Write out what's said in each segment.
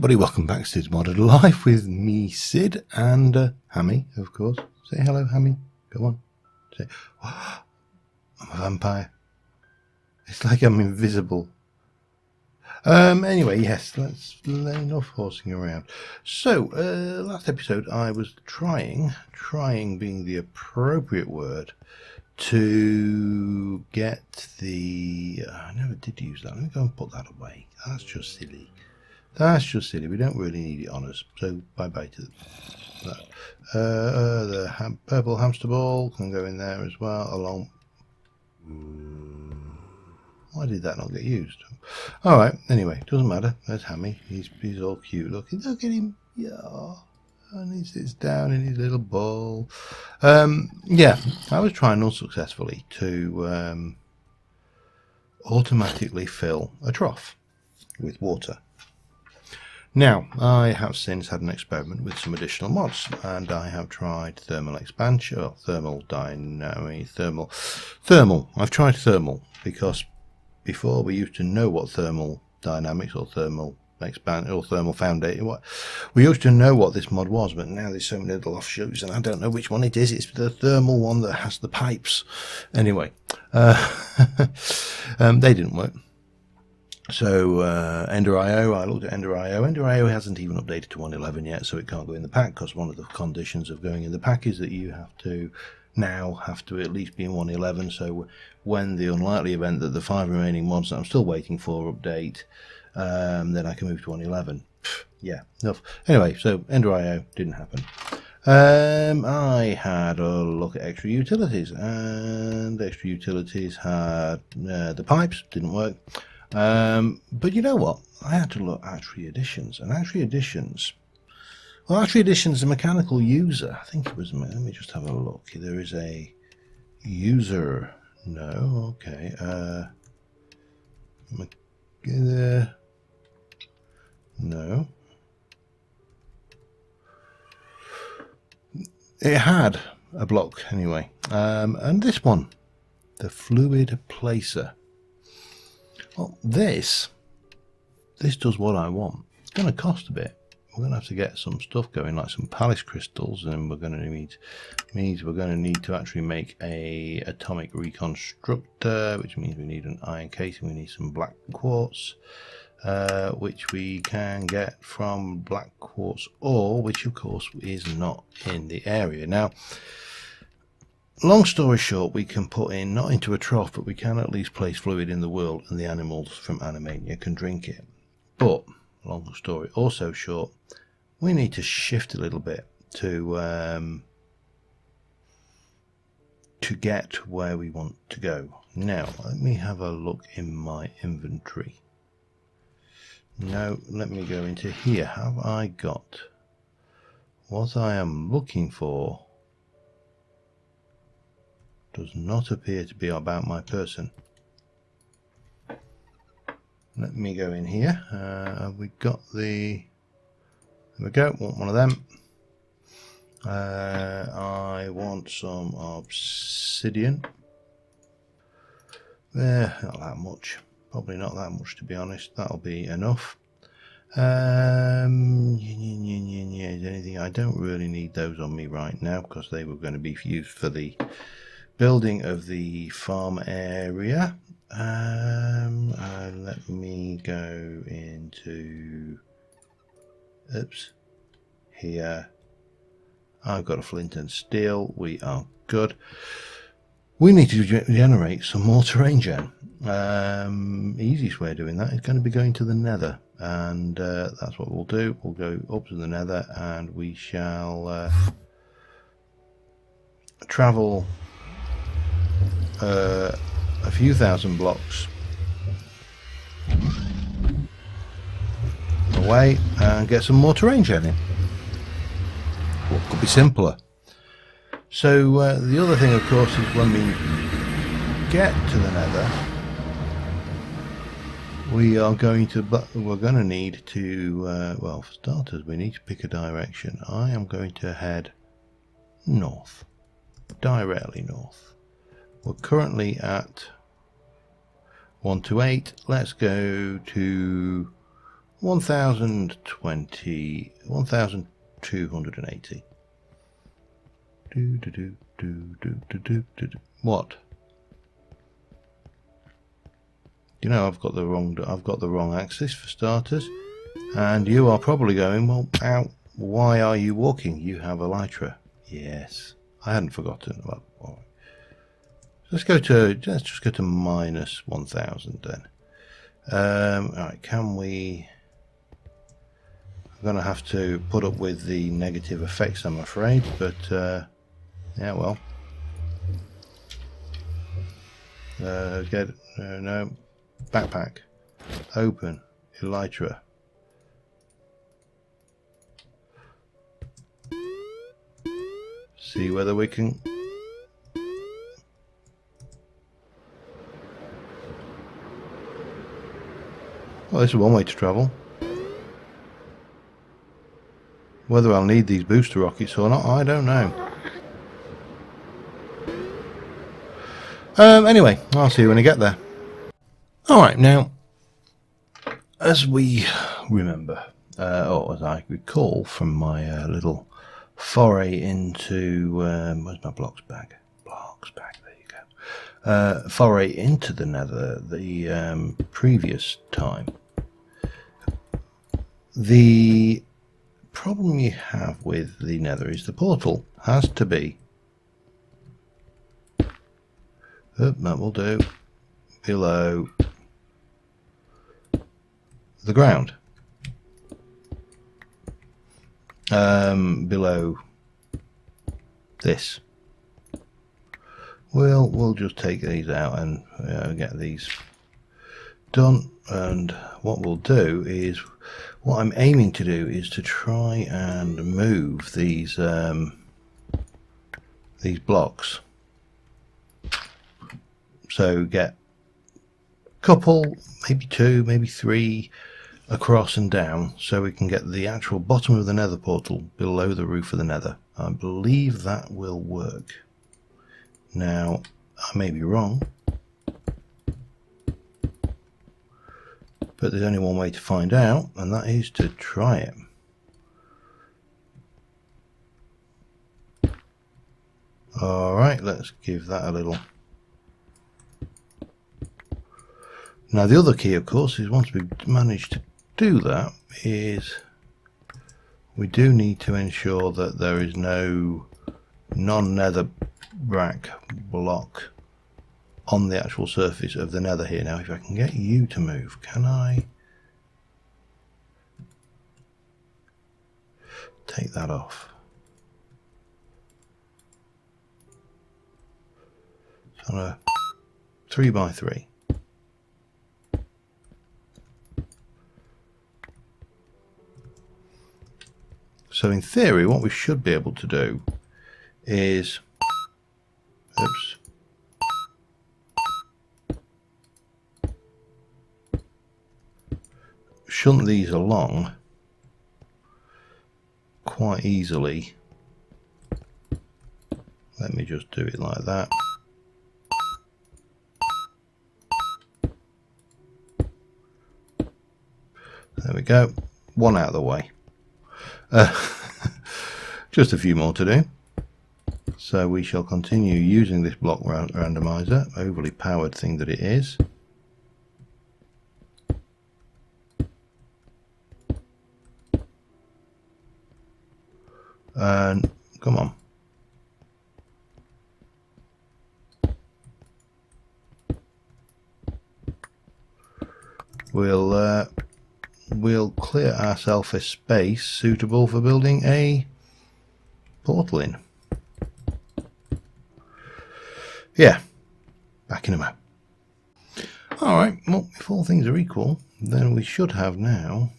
everybody, welcome back to Cids Modded Life with me, Cid, and Hammy, of course. Say hello, Hammy. Go on. Say, oh, I'm a vampire. It's like I'm invisible. Anyway, yes, let's lay enough horsing around. So, last episode I was trying being the appropriate word, to get the... I never did use that. Let me go and put that away. That's just silly. That's just silly. We don't really need it on us. So bye-bye to that. The purple hamster ball can go in there as well. Along. Why did that not get used? All right. Anyway, doesn't matter. There's Hammy. He's all cute. Look at him. Yeah. And he sits down in his little ball. Yeah. I was trying unsuccessfully to automatically fill a trough with water. Now, I have since had an experiment with some additional mods, and I have tried thermal expansion, or thermal dynamic, thermal. I've tried thermal, because before we used to know what thermal dynamics or thermal expand or thermal foundation, we used to know what this mod was, but now there's so many little offshoots, and I don't know which one it is. It's the thermal one that has the pipes. Anyway, they didn't work. So Ender.io, I looked at Ender.io. Ender.io hasn't even updated to 1.11 yet, so it can't go in the pack, because one of the conditions of going in the pack is that you have to at least be in 1.11. So when the unlikely event that the 5 remaining mods that I'm still waiting for update, then I can move to 1.11. Yeah, enough. Anyway, so Ender.io didn't happen. I had a look at extra utilities, and extra utilities had the pipes, didn't work. But you know what? I had to look at Archery Editions, and Archery Editions. Well, Archery Editions, a mechanical user. I think it was. Let me just have a look. There is a user. No, okay. No. It had a block anyway, and this one, the fluid placer. Well, this does what I want. It's going to cost a bit. We're going to have to get some stuff going, like some palace crystals, and we're going to need to actually make a atomic reconstructor, which means we need an iron casing. We need some black quartz, which we can get from black quartz ore, which of course is not in the area now. Long story short, we can put in, not into a trough, but we can at least place fluid in the world, and the animals from Animania can drink it. But, long story also short, we need to shift a little bit to get where we want to go. Now, let me have a look in my inventory. Now, let me go into here. Have I got what I am looking for? Does not appear to be about my person. Let me go in here. Have we got the... There we go, want one of them. I want some obsidian. Not that much. Probably not that much, to be honest. That'll be enough. Anything? I don't really need those on me right now, because they were going to be used for the building of the farm area. Let me go into... Oops. Here. I've got a flint and steel. We are good. We need to generate some more terrain gen. Easiest way of doing that is going to be going to the Nether. And that's what we'll do. We'll go up to the Nether, and we shall travel a few thousand blocks away and get some more terrain gen in. What could be simpler? So the other thing, of course, is when we get to the Nether, we're going to need to well, for starters, we need to pick a direction. I am going to head north, directly north. We're currently at 128. Let's go to 1020, 1280. What? You know, I've got the wrong axis for starters, and you are probably going, well, ow, why are you walking? You have Elytra. Yes, I hadn't forgotten. Well, all right. Let's just go to minus 1000 then. All right, can we? I'm going to have to put up with the negative effects, I'm afraid, but yeah, well. No. Backpack. Open. Elytra. See whether we can... Well, this is one way to travel. Whether I'll need these booster rockets or not, I don't know. Anyway, I'll see you when I get there. Alright, now, as we remember, or as I recall from my little foray into... where's my blocks bag? Blocks bag, there you go. Foray into the Nether the previous time. The problem you have with the Nether is the portal has to be... that will do. Below the ground. Below this. We'll just take these out and get these done. And what we'll do is, what I'm aiming to do is to try and move these blocks. So get a couple, maybe two, maybe three across and down, so we can get the actual bottom of the Nether portal below the roof of the Nether. I believe that will work. Now, I may be wrong, but there's only one way to find out, and that is to try it. Alright, let's give that a little... Now the other key, of course, is once we've managed to do that, is we do need to ensure that there is no non-nether rack block on the actual surface of the Nether here. Now if I can get you to move, can I take that off? It's on a 3x3. So in theory, what we should be able to do is, oops, shunt these along quite easily. Let me just do it like that. There we go. One out of the way. Just a few more to do. So we shall continue using this block randomizer, overly powered thing that it is. And come on. We'll clear ourselves a space suitable for building a portal in. Yeah, back in a moment. Alright, well, if all things are equal, then we should have now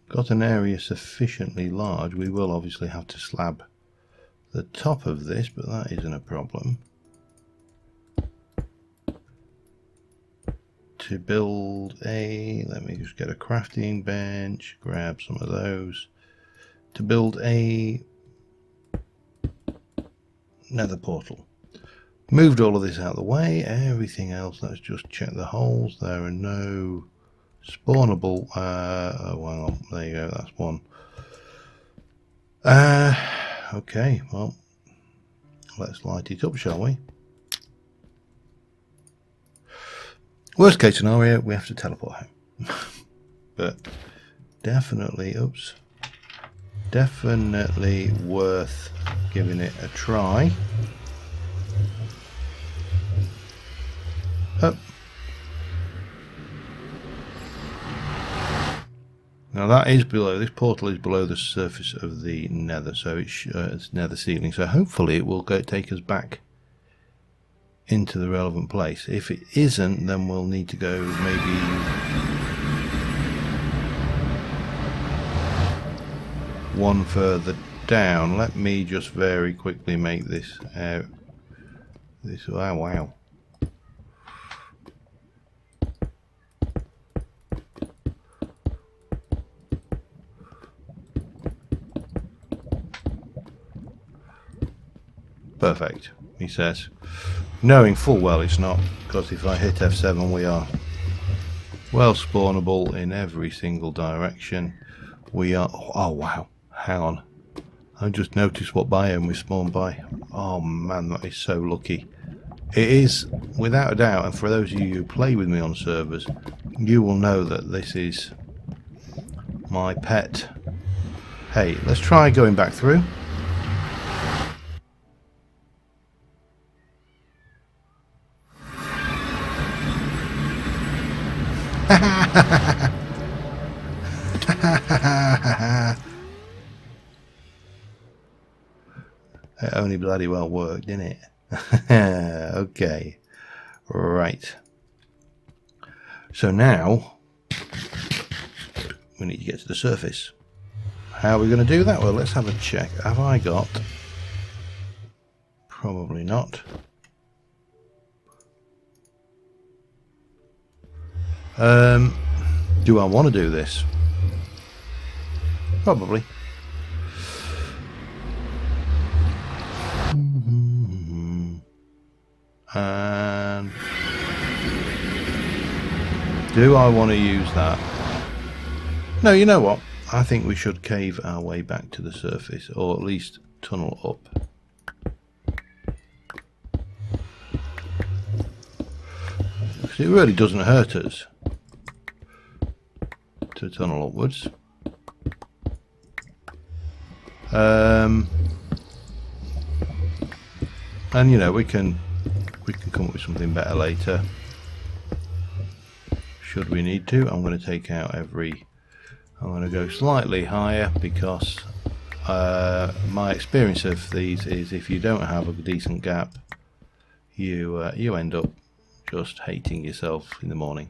got an area sufficiently large. We will obviously have to slab the top of this, but that isn't a problem. To build a, let me just get a crafting bench, grab some of those, to build a Nether portal. Moved all of this out of the way. Everything else, let's just check the holes. There are no spawnable. Oh, hang on. There you go. That's one. Okay. Well, let's light it up, shall we? Worst case scenario, we have to teleport home. But definitely, oops. Definitely worth giving it a try. Up. Now that is below, this portal is below the surface of the nether, so it's nether ceiling, so hopefully it will take us back into the relevant place. If it isn't, then we'll need to go maybe one further down. Let me just very quickly make this oh wow. Perfect, he says, knowing full well it's not, because if I hit F7 we are well spawnable in every single direction. We are, oh wow, hang on, I just noticed what biome we spawned by. Oh man, that is so lucky. It is, without a doubt, and for those of you who play with me on servers, you will know that this is my pet. Hey, let's try going back through. It only bloody well worked, didn't it? Okay, right. So now we need to get to the surface. How are we going to do that? Well, let's have a check. Have I got? Probably not. Do I want to do this? Probably. And do I want to use that? No, you know what? I think we should cave our way back to the surface, or at least tunnel up. Because it really doesn't hurt us to tunnel upwards. And you know, we can come up with something better later should we need to. I'm going to take out every, I'm going to go slightly higher because my experience of these is if you don't have a decent gap, you end up just hating yourself in the morning.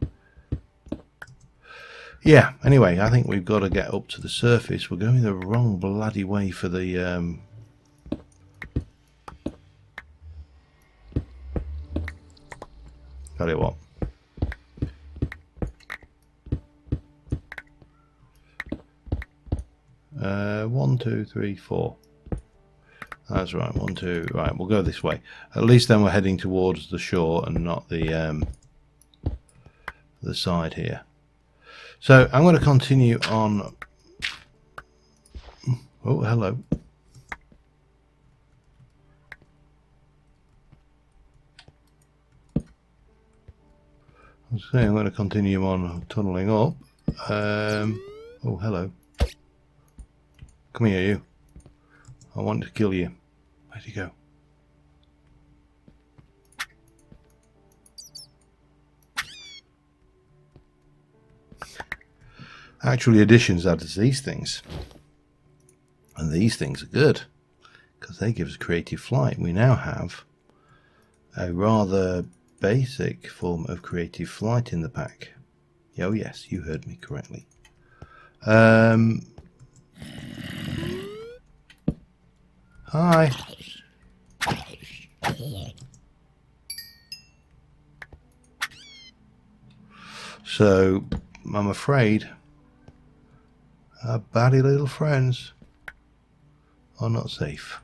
Yeah, anyway, I think we've got to get up to the surface. We're going the wrong bloody way for the tell you what. One, two, three, four. That's right, 1, 2, right, we'll go this way. At least then we're heading towards the shore and not the side here. So I'm going to continue on. Oh, hello. I'm going to continue on tunneling up. Oh, hello. Come here, you. I want to kill you. Where'd you go? Actually, additions added these things. And these things are good, because they give us creative flight. We now have a rather basic form of creative flight in the pack. Oh yes, you heard me correctly. Hi. So, I'm afraid our batty little friends are not safe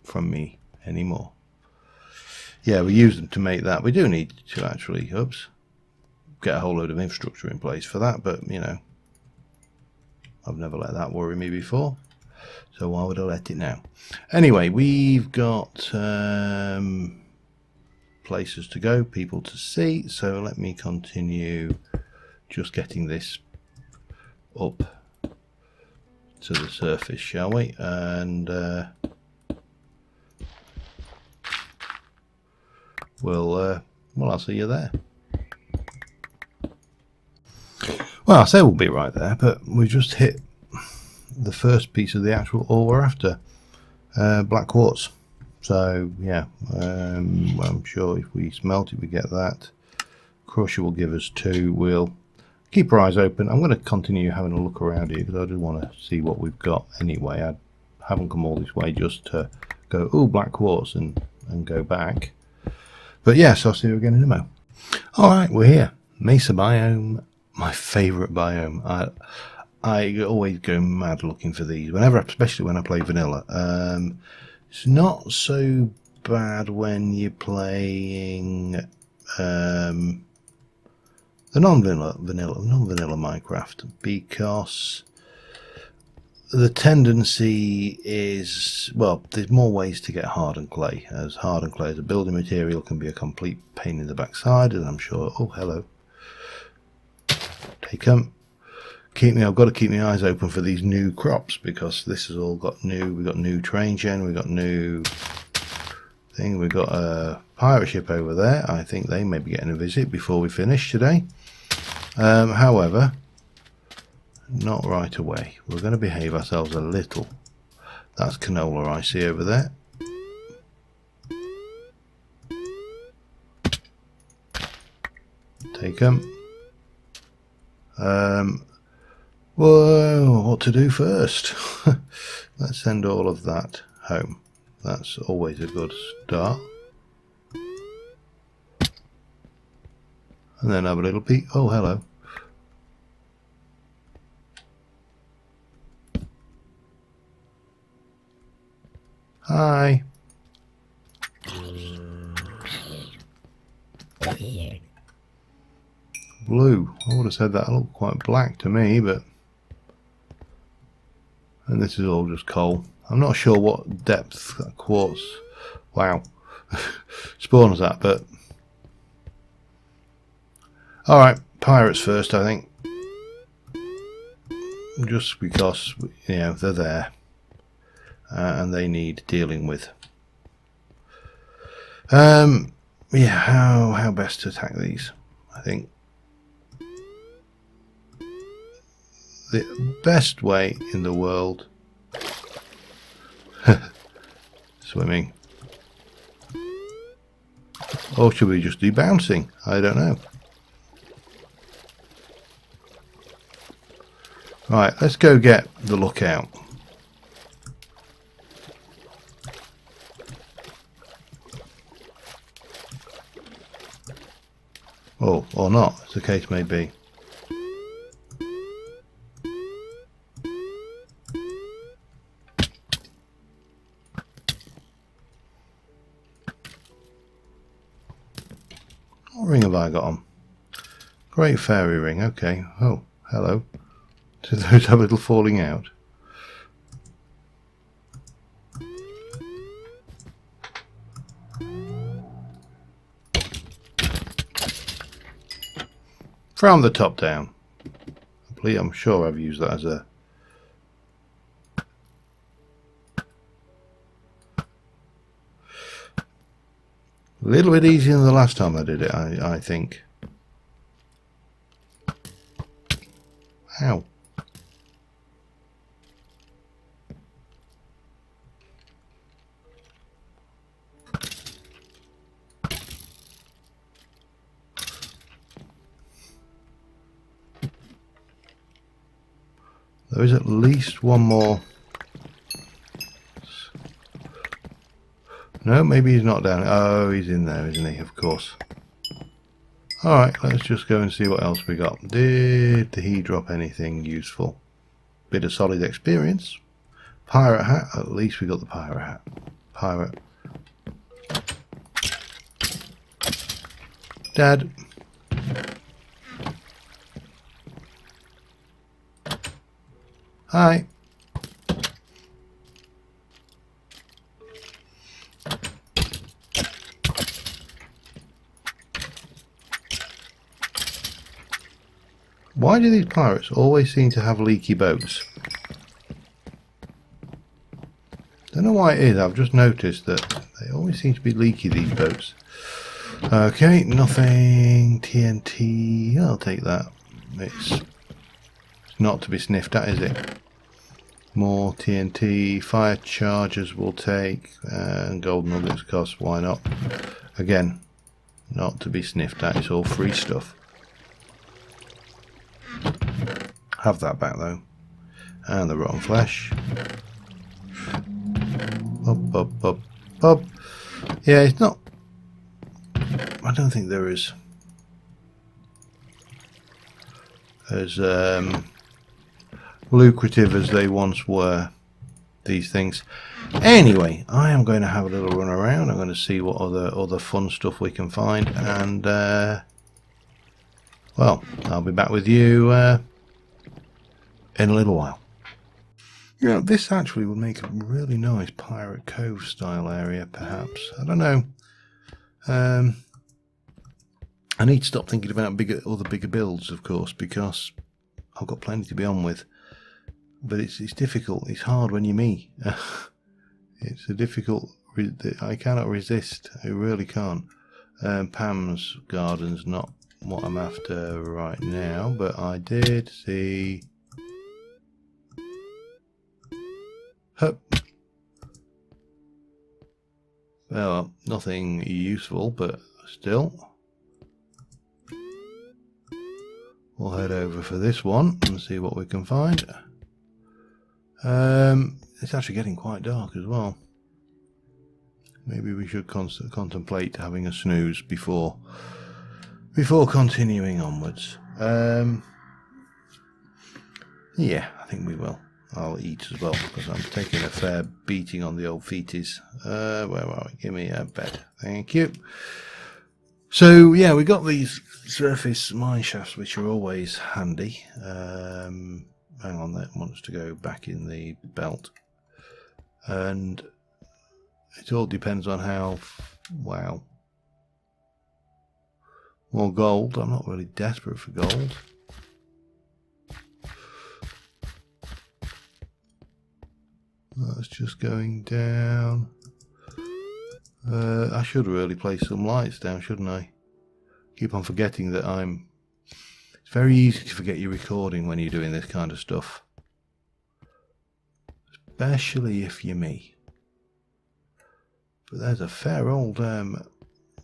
from me anymore. yeah, we use them to make that. We do need to actually, get a whole load of infrastructure in place for that, but you know, I've never let that worry me before, so why would I let it now? Anyway, we've got places to go, people to see, so let me continue just getting this up to the surface, shall we? And well, I'll see you there. Well, I say we'll be right there, but we just hit the first piece of the actual ore we're after, black quartz. So yeah, I'm sure if we smelt it, we get that. Crusher will give us 2. We'll keep our eyes open. I'm going to continue having a look around here because I do want to see what we've got anyway. I haven't come all this way just to go, oh, black quartz, and go back. But yes, I'll see you again in a mo. Alright, we're here. Mesa biome, my favourite biome. I always go mad looking for these, whenever, especially when I play vanilla. It's not so bad when you're playing the non-vanilla Minecraft, because the tendency is, well, there's more ways to get hardened clay, as hardened clay as a building material can be a complete pain in the backside, and I'm sure, oh hello, take them. I've got to keep my eyes open for these new crops, because this has all got new. We've got new train gen, we've got new thing, we've got a pirate ship over there. I think they may be getting a visit before we finish today. However, not right away. We're going to behave ourselves a little. That's canola I see over there. Take them. Well, what to do first? Let's send all of that home. That's always a good start. And then have a little peek. Oh, hello. Hi. Blue. I would have said that looked quite black to me, but... And this is all just coal. I'm not sure what depth that quartz... Wow. Spawns at, but... Alright, pirates first, I think. Just because, you know, they're there. And they need dealing with. Yeah, how best to attack these? I think the best way in the world, swimming, or should we just do bouncing? I don't know. Right, let's go get the lookout. Oh, or not, as the case may be. What ring have I got on? Great fairy ring, okay. Oh, hello. Do those have a little falling out? From the top down. I'm sure I've used that as a... little bit easier than the last time I did it, I think. Ow. There is at least one more. No, maybe he's not down. Oh, he's in there, isn't he? Of course. Alright, let's just go and see what else we got. Did he drop anything useful? Bit of solid experience. Pirate hat. At least we got the pirate hat. Pirate. Dad. Hi. Why do these pirates always seem to have leaky boats? Don't know why it is, I've just noticed that they always seem to be leaky, these boats. Okay, nothing. TNT, I'll take that. It's not to be sniffed at, is it? More TNT, fire chargers we'll take, and gold nuggets, cost, why not? Again, not to be sniffed at, it's all free stuff. Have that back though. And the rotten flesh. Up, up, up, up. Yeah, it's not... I don't think there is as lucrative as they once were, these things. Anyway, I am going to have a little run around. I'm going to see what other fun stuff we can find, and well, I'll be back with you in a little while. You know, this actually would make a really nice Pirate Cove style area, perhaps. I don't know. I need to stop thinking about other bigger builds, of course, because I've got plenty to be on with. But it's difficult. It's hard when you're me. It's a difficult... I cannot resist. I really can't. Pam's garden's not what I'm after right now, but I did see... Hup. Well, nothing useful, but still. We'll head over for this one and see what we can find. It's actually getting quite dark as well. Maybe we should contemplate having a snooze before continuing onwards. Yeah, I think we will. I'll eat as well because I'm taking a fair beating on the old feeties. Where are we? Give me a bed. Thank you. So yeah, we got these surface mine shafts, which are always handy. Hang on, that wants to go back in the belt, and it all depends on how. Wow, more gold. I'm not really desperate for gold. That's just going down. I should really place some lights down, shouldn't I? Keep on forgetting that it's very easy to forget you're recording when you're doing this kind of stuff. Especially if you're me. But there's a fair old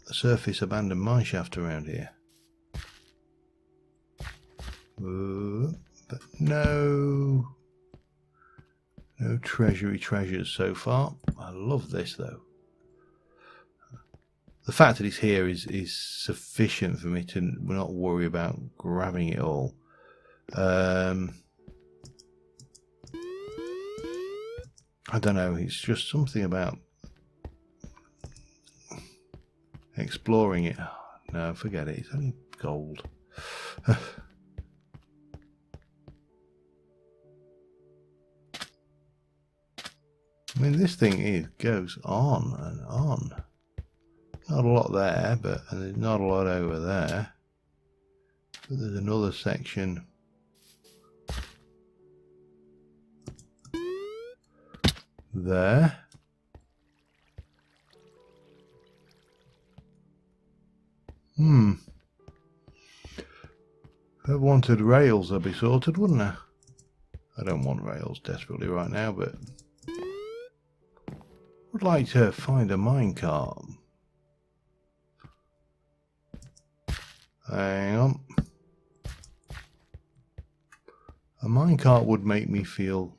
surface abandoned mine shaft around here. But no treasures so far. I love this though. The fact that it's here is sufficient for me to not worry about grabbing it all. I don't know, it's just something about exploring it. Oh, no, forget it, it's only gold. I mean, this thing goes on and on. Not a lot there, and there's not a lot over there. But there's another section there. If I wanted rails, I'd be sorted, wouldn't I? I don't want rails desperately right now, but would like to find a minecart. Hang on. A minecart would make me feel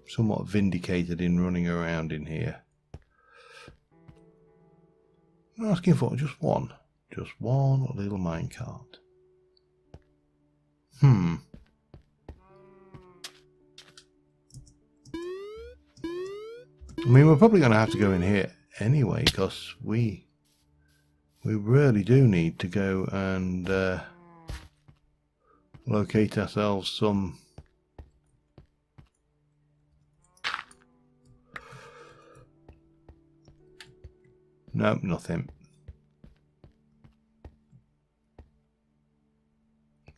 somewhat vindicated in running around in here. I'm asking for just one little minecart. I mean, we're probably going to have to go in here anyway, because we we really do need to go and locate ourselves some nope, nothing.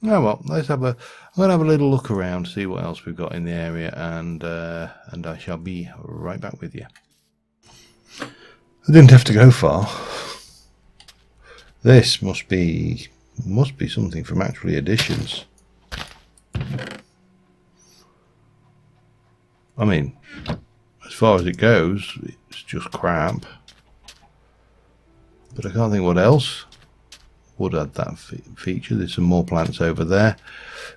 Oh well, let's have a. I'm gonna have a little look around, see what else we've got in the area, and I shall be right back with you. I didn't have to go far. This must be something from actually Additions. I mean, as far as it goes, it's just crap. But I can't think what else would add that feature. There's some more plants over there.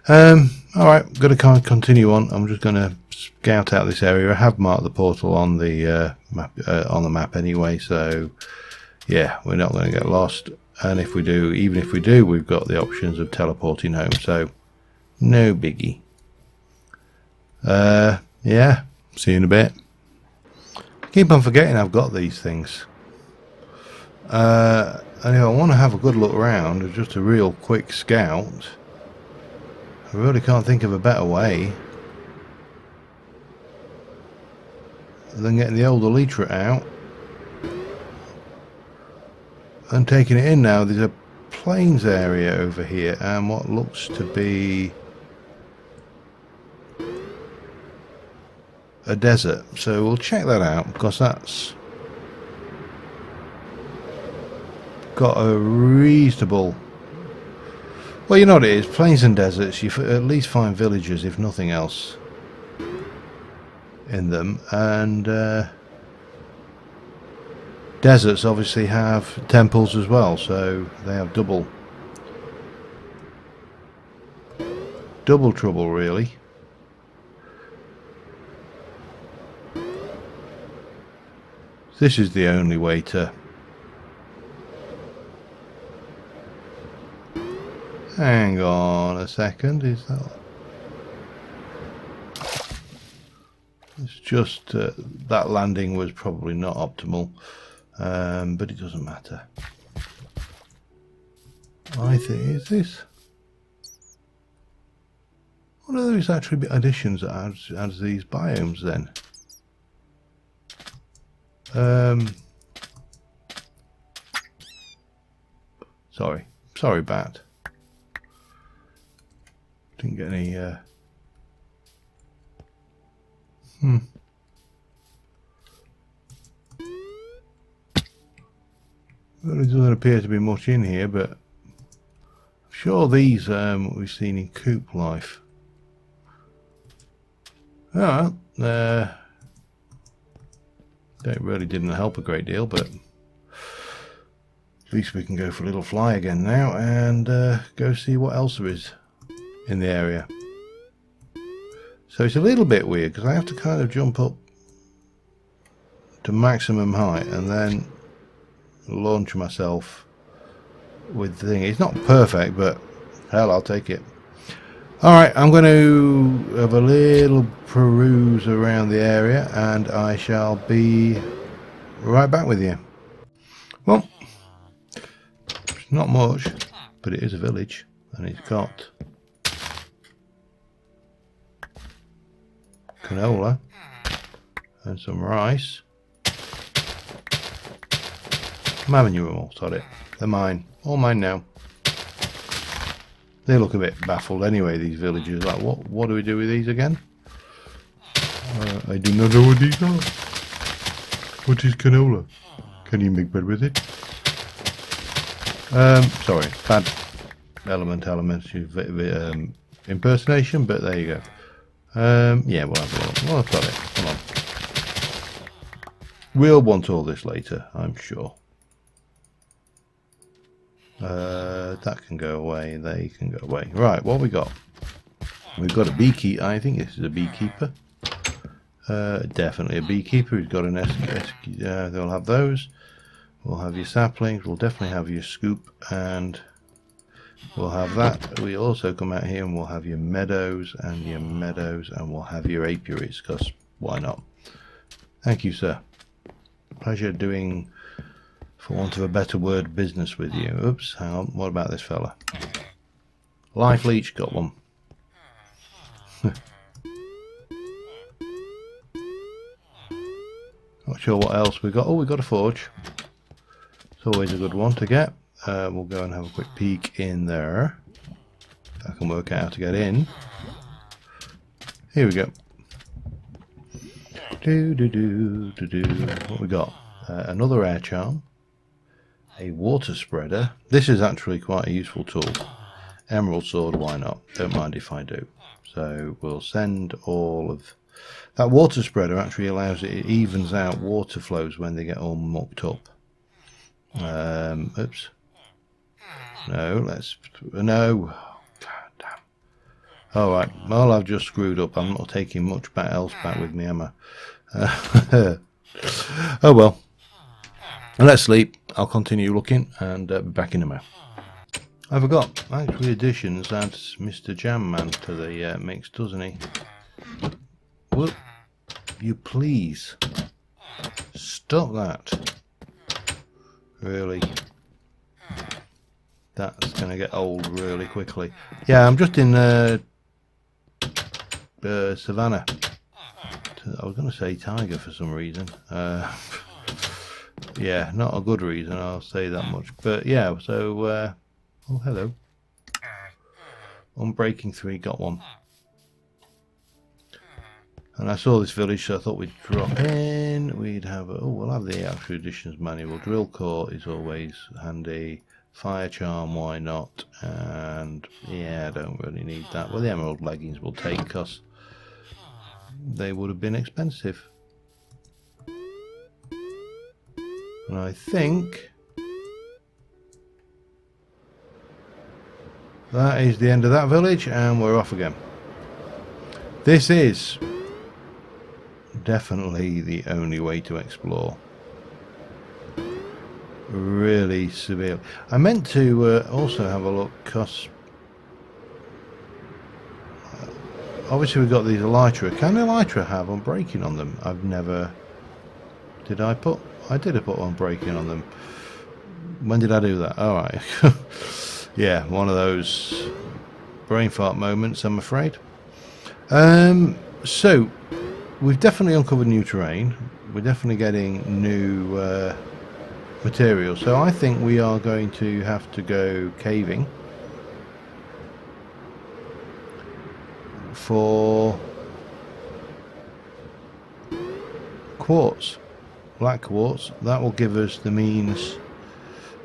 Alright, got to continue on. I'm just going to scout out this area. I have marked the portal on the map anyway, so yeah, we're not going to get lost. And if we do, even if we do, we've got the options of teleporting home, so no biggie. Yeah, see you in a bit. Keep on forgetting I've got these things. And if I want to have a good look around, just a real quick scout, I really can't think of a better way than getting the old Elytra out and taking it in. Now there's a plains area over here and what looks to be a desert, so we'll check that out because that's got a reasonable, well, you know what it is, plains and deserts, you at least find villages if nothing else in them, and deserts obviously have temples as well, so they have double trouble really. This is the only way to hang on a second, is that it's just that landing was probably not optimal, but it doesn't matter. I think is this what are those attribute additions that adds these biomes then? Sorry bat. Didn't get any well, it doesn't appear to be much in here, but I'm sure these we've seen in Coop Life. Oh, that really didn't help a great deal, but at least we can go for a little fly again now and go see what else there is in the area. So it's a little bit weird because I have to kind of jump up to maximum height and then launch myself with the thing. It's not perfect, but hell, I'll take it. Alright, I'm going to have a little peruse around the area and I shall be right back with you. Well, it's not much, but it is a village and it's got canola and some rice. I'm having you all, sorry. They're mine. All mine now. They look a bit baffled anyway, these villagers. Like, what do we do with these again? I do not know what these are. What is canola? Can you make bread with it? Sorry, bad elementary impersonation, but there you go. Yeah, we'll have a look. Well, I've got it. Come on. We'll want all this later, I'm sure. That can go away. They can go away. Right, what we got? We've got a beekeeper. I think this is a beekeeper. Definitely a beekeeper. He's got an they'll have those. We'll have your saplings. We'll definitely have your scoop, and we'll have that. We also come out here and we'll have your meadows and your meadows, and we'll have your apiaries, because why not? Thank you, sir. Pleasure doing for want of a better word, business with you. Oops, hang on. What about this fella? Life leech, got one. Not sure what else we got. Oh, we got a forge. It's always a good one to get. We'll go and have a quick peek in there. If I can work out how to get in. Here we go. What we got? Another air charm. A water spreader. This is actually quite a useful tool. Emerald sword, why not? Don't mind if I do. So we'll send all of... That water spreader actually allows it evens out water flows when they get all mucked up. Oops. No, let's... No. God damn. Alright, well I've just screwed up. I'm not taking much else back with me, am I? Oh well. Let's sleep. I'll continue looking and be back in a minute. I forgot. Actually, additions adds Mr. Jam Man to the mix, doesn't he? Will you please stop that? Really? That's going to get old really quickly. Yeah, I'm just in Savannah. I was going to say Tiger for some reason. Yeah, not a good reason, I'll say that much. But yeah, so... oh, hello. Unbreaking 3, got one. And I saw this village, so I thought we'd drop in. We'd have... oh, we'll have the actual additions manual. Drill core is always handy. Fire charm, why not? And yeah, I don't really need that. Well, the emerald leggings will take because they would have been expensive. And I think that is the end of that village, and we're off again. This is definitely the only way to explore. Really severe. I meant to also have a look, because obviously we've got these elytra. Can elytra have unbreaking on them? I've never... Did I put... I did put unbreaking on them. When did I do that? Alright. Yeah, one of those brain fart moments, I'm afraid. So, we've definitely uncovered new terrain. We're definitely getting new material. So I think we are going to have to go caving for quartz. Black quartz. That will give us the means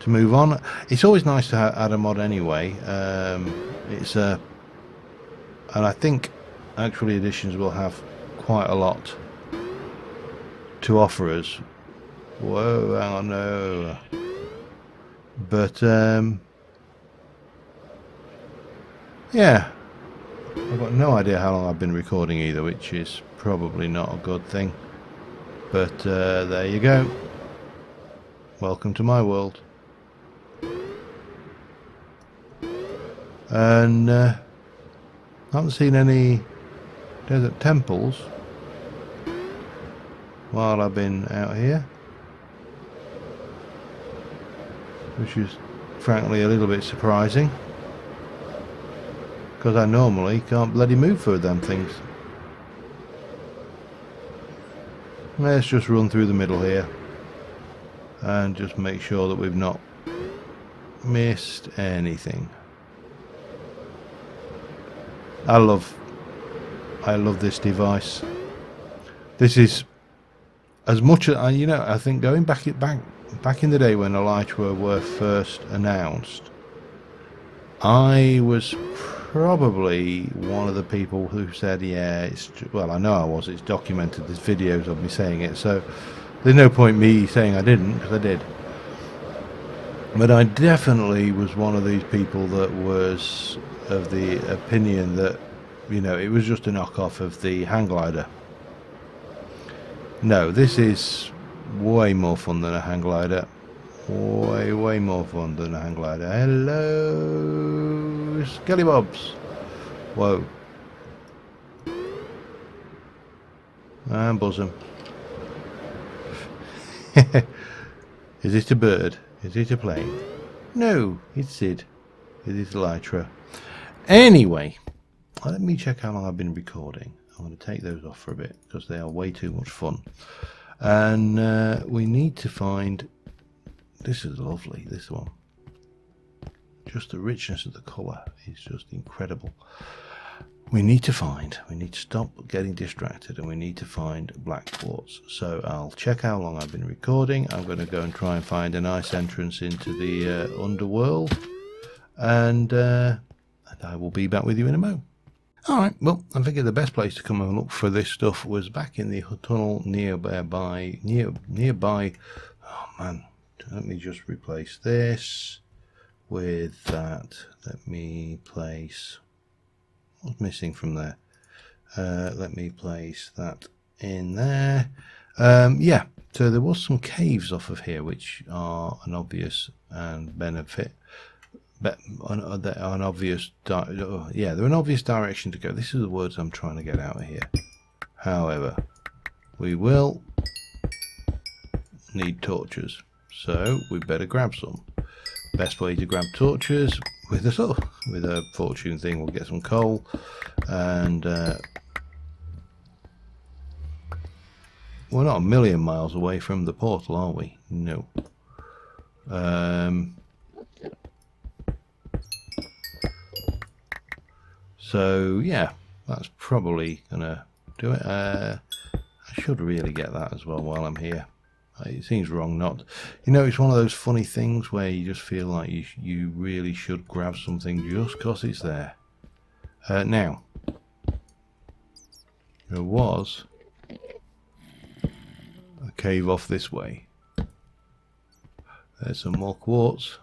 to move on. It's always nice to add a mod anyway. It's a... and I think actually additions will have quite a lot to offer us. Whoa, hang on, no. But yeah, I've got no idea how long I've been recording either, which is probably not a good thing. But there you go. Welcome to my world. And I haven't seen any desert temples while I've been out here, which is frankly a little bit surprising, because I normally can't bloody move for them things. Let's just run through the middle here and just make sure that we've not missed anything. I love this device. This is as much as you know. I think going back in the day when elytra were first announced, I was probably one of the people who said, yeah, it's... well, I know I was. It's documented. There's videos of me saying it, so there's no point me saying I didn't, because I did. But I definitely was one of these people that was of the opinion that, you know, it was just a knockoff of the hang glider. No, this is way more fun than a hang glider. Way more fun than a hang glider. Hello, Skelly Bobs. Whoa. And bosom. Is it a bird? Is it a plane? No, it's Cid. It is Elytra. Anyway, let me check how long I've been recording. I'm going to take those off for a bit because they are way too much fun. And we need to find... This is lovely, this one. Just the richness of the colour is just incredible. We need to stop getting distracted, and we need to find black quartz. So I'll check how long I've been recording. I'm going to go and try and find a nice entrance into the underworld, and I will be back with you in a moment. Alright, well, I figured the best place to come and look for this stuff was back in the tunnel nearby. Oh man, let me just replace this with that. Let me place... What's missing from there? Let me place that in there. Yeah, so there was some caves off of here which are an obvious and benefit. They're an obvious direction to go. This is the words I'm trying to get out of here. However, we will need torches, so we better grab some. Best way to grab torches with a fortune thing. We'll get some coal, and we're not a million miles away from the portal, are we? No. So yeah, that's probably gonna do it. I should really get that as well while I'm here. It seems wrong not. You know, it's one of those funny things where you just feel like you really should grab something just because it's there. Now, there was a cave off this way. There's some more quartz.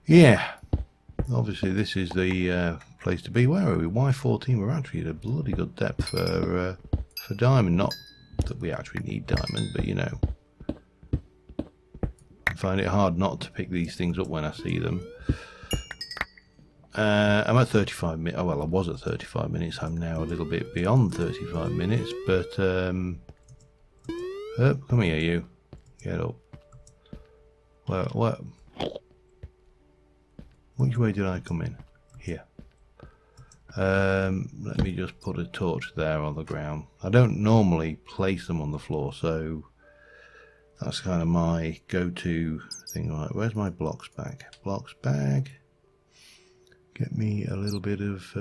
Yeah, obviously this is the place to be. Where are we? Y14. We're actually at a bloody good depth for diamond. Not that we actually need diamond, but you know, I find it hard not to pick these things up when I see them. I'm at 35 minutes. Oh well, I was at 35 minutes. I'm now a little bit beyond 35 minutes. But come here, you. Get up. What? Which way did I come in? Here. Let me just put a torch there on the ground. I don't normally place them on the floor, so that's kind of my go-to thing. Right, where's my blocks bag? Blocks bag. Get me a little bit of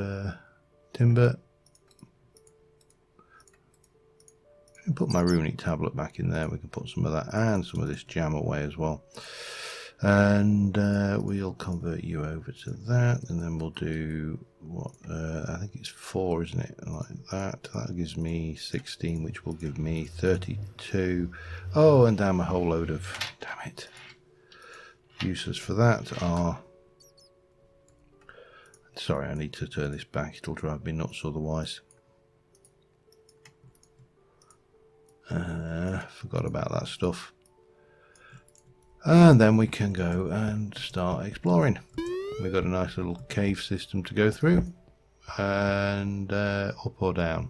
timber. Put my runic tablet back in there. We can put some of that and some of this jam away as well. And we'll convert you over to that, and then we'll do what I think it's 4, isn't it? Like that. That gives me 16, which will give me 32. Oh, and damn, a whole load of, damn it, uses for that are... Sorry, I need to turn this back. It'll drive me nuts otherwise. Forgot about that stuff. And then we can go and start exploring. We've got a nice little cave system to go through. And up or down.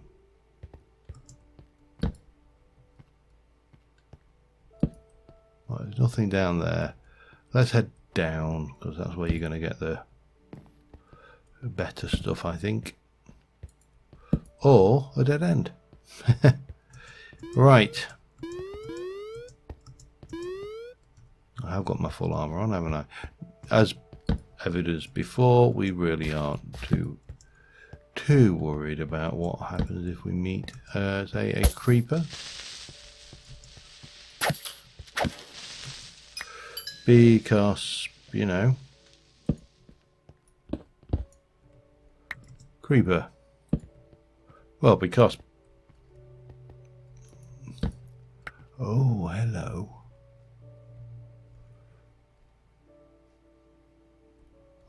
Right, there's nothing down there. Let's head down, because that's where you're going to get the better stuff, I think. Or a dead end. Right. I have got my full armor on, haven't I? As evidenced before, we really aren't too worried about what happens if we meet, say, a creeper. Because, you know, creeper. Well, because... Oh, hello.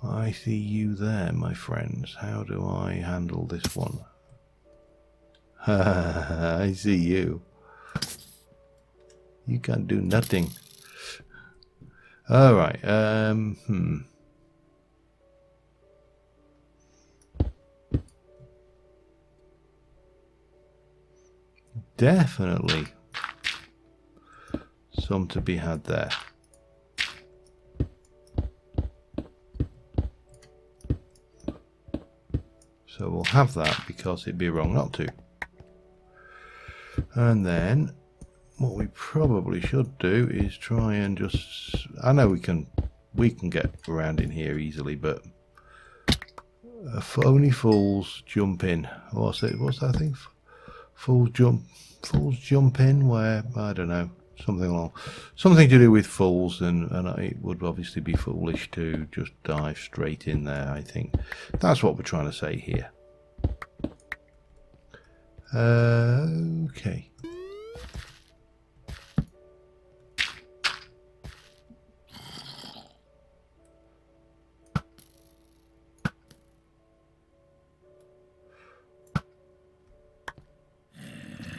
I see you there, my friends. How do I handle this one? I see you. You can't do nothing. Alright, definitely some to be had there. So we'll have that because it'd be wrong not to. And then what we probably should do is try and just, I know we can get around in here easily, but only fools jump in. What's that thing? Fools jump in, where I don't know, something to do with fools, and it would obviously be foolish to just dive straight in there. I think that's what we're trying to say here. Okay.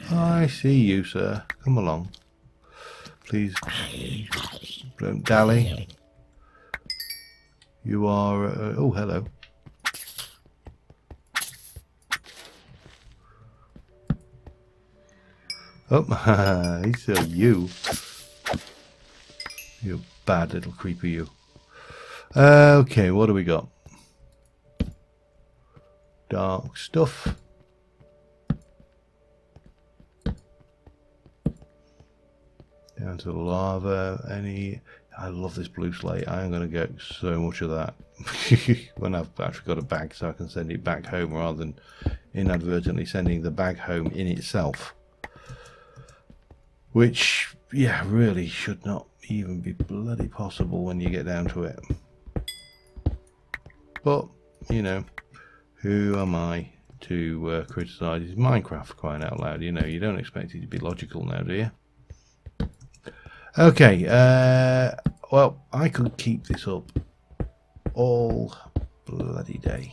I see you, sir. Come along. Please don't dally. You are... oh, hello. Oh, it's you. You bad little creeper, you. Okay, what do we got? Dark stuff. Down to lava. I love this blue slate. I am going to get so much of that when I've actually got a bag, so I can send it back home rather than inadvertently sending the bag home in itself. Which, yeah, really should not even be bloody possible when you get down to it. But, you know, who am I to criticise Minecraft, crying out loud? You know, you don't expect it to be logical now, do you? Okay, well, I could keep this up all bloody day.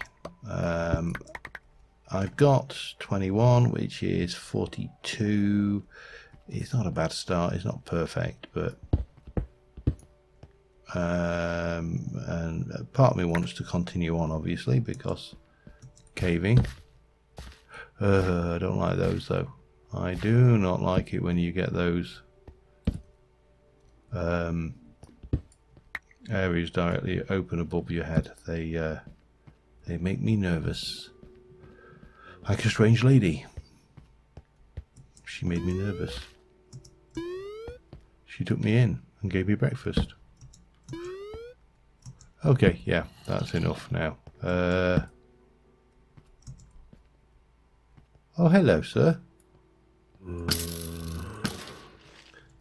I've got 21, which is 42. It's not a bad start. It's not perfect, but and part of me wants to continue on, obviously, because caving. I don't like those, though. I do not like it when you get those areas directly open above your head. They make me nervous. Like a strange lady. She made me nervous. She took me in and gave me breakfast. Okay, yeah, that's enough now. Oh, hello, sir.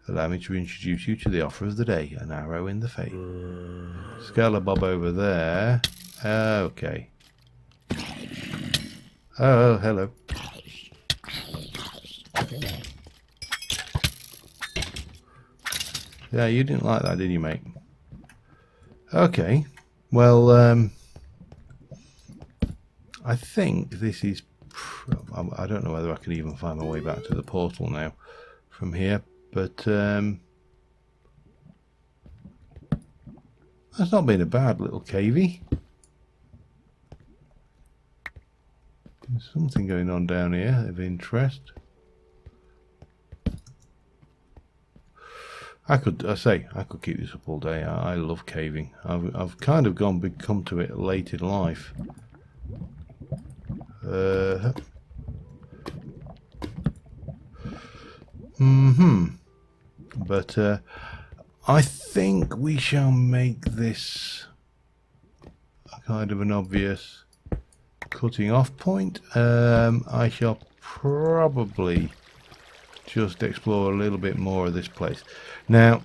Allow me to introduce you to the offer of the day, an arrow in the face. Scalabob over there. Okay. Oh, hello. Yeah, you didn't like that, did you, mate? Okay. Well, I think this is... I don't know whether I can even find my way back to the portal now from here, but that's not been a bad little cavey. There's something going on down here of interest. I could keep this up all day. I love caving. I've kind of come to it late in life. But I think we shall make this a kind of an obvious cutting off point. I shall probably just explore a little bit more of this place. Now,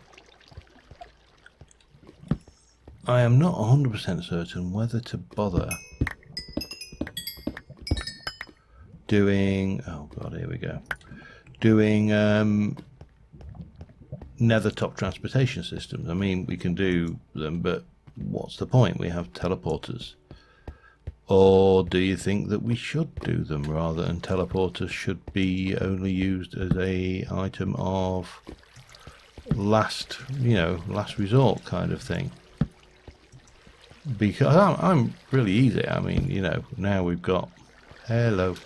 I am not 100% certain whether to bother doing... oh god, here we go. Doing nether top transportation systems. I mean, we can do them, but what's the point? We have teleporters. Or do you think that we should do them rather, and teleporters should be only used as a item of last resort kind of thing? Because I'm really easy. I mean, you know, now we've got... hello.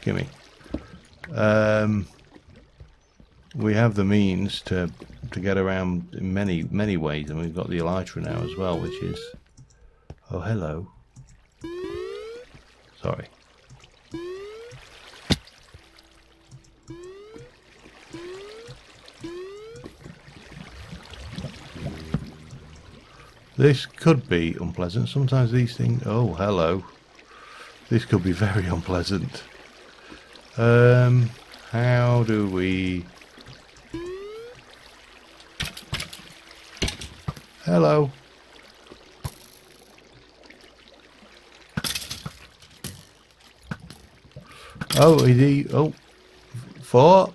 Gimme. We have the means to get around in many ways, and we've got the elytra now as well, which is... Oh, hello. Sorry. This could be unpleasant. Sometimes these things... Oh, hello. This could be very unpleasant. How do we... Hello. Oh, is he... Oh. Four?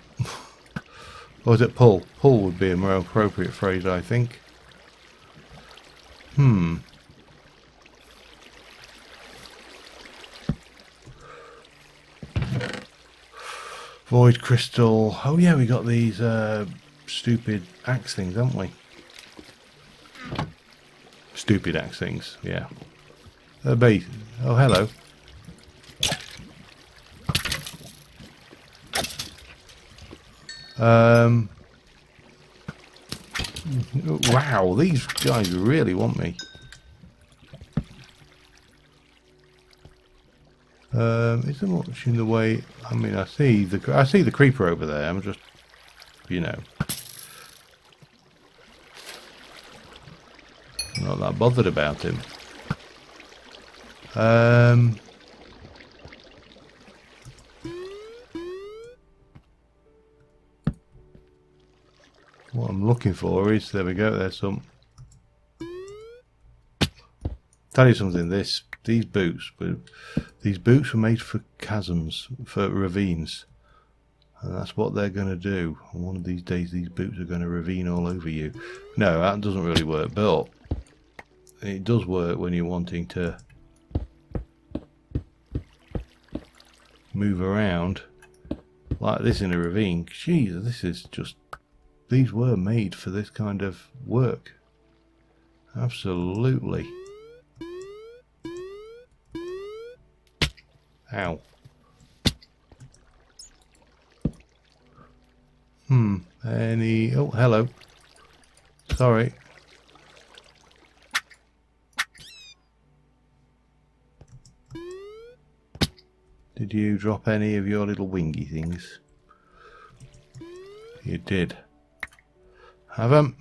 Or is it pull? Pull would be a more appropriate phrase, I think. Void crystal. Oh yeah, we got these stupid axe things, haven't we? Stupid axe things, yeah. Base. Oh, hello. Wow, these guys really want me. Isn't much in the way. I mean, I see the creeper over there. I'm just, you know, not that bothered about him. What I'm looking for is, there we go. There's some. Tell you something. These boots were made for chasms, for ravines, and that's what they're going to do. And one of these days, these boots are going to ravine all over you. No, that doesn't really work, but it does work when you're wanting to move around like this in a ravine. Jeez, this is just... These were made for this kind of work. Absolutely. Ow. Any... Oh, hello. Sorry. Did you drop any of your little wingy things? You did. Have them.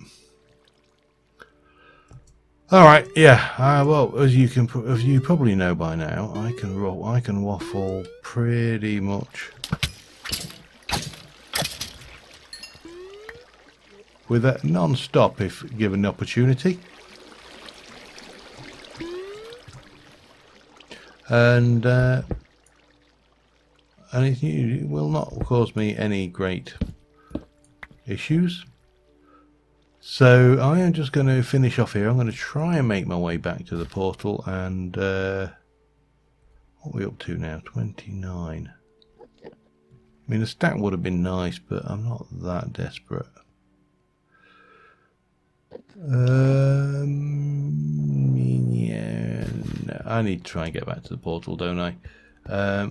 All right, yeah. Well, as you probably know by now, I can waffle pretty much with that non-stop if given the opportunity, and it will not cause me any great issues. So I am just going to finish off here. I'm going to try and make my way back to the portal, and what are we up to now? 29. I mean, a stack would have been nice, but I'm not that desperate. Yeah, no, I need to try and get back to the portal, don't I?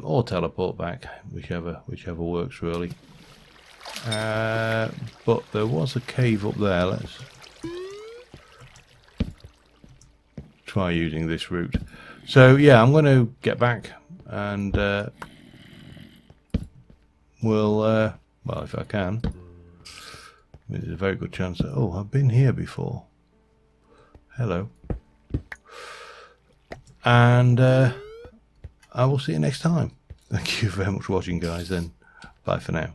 Or teleport back, whichever works really. But there was a cave up there. Let's try using this route. So yeah, I'm going to get back, and we'll well, if I can. There's a very good chance that, oh, I've been here before. Hello. And I will see you next time. Thank you very much for watching, guys, and bye for now.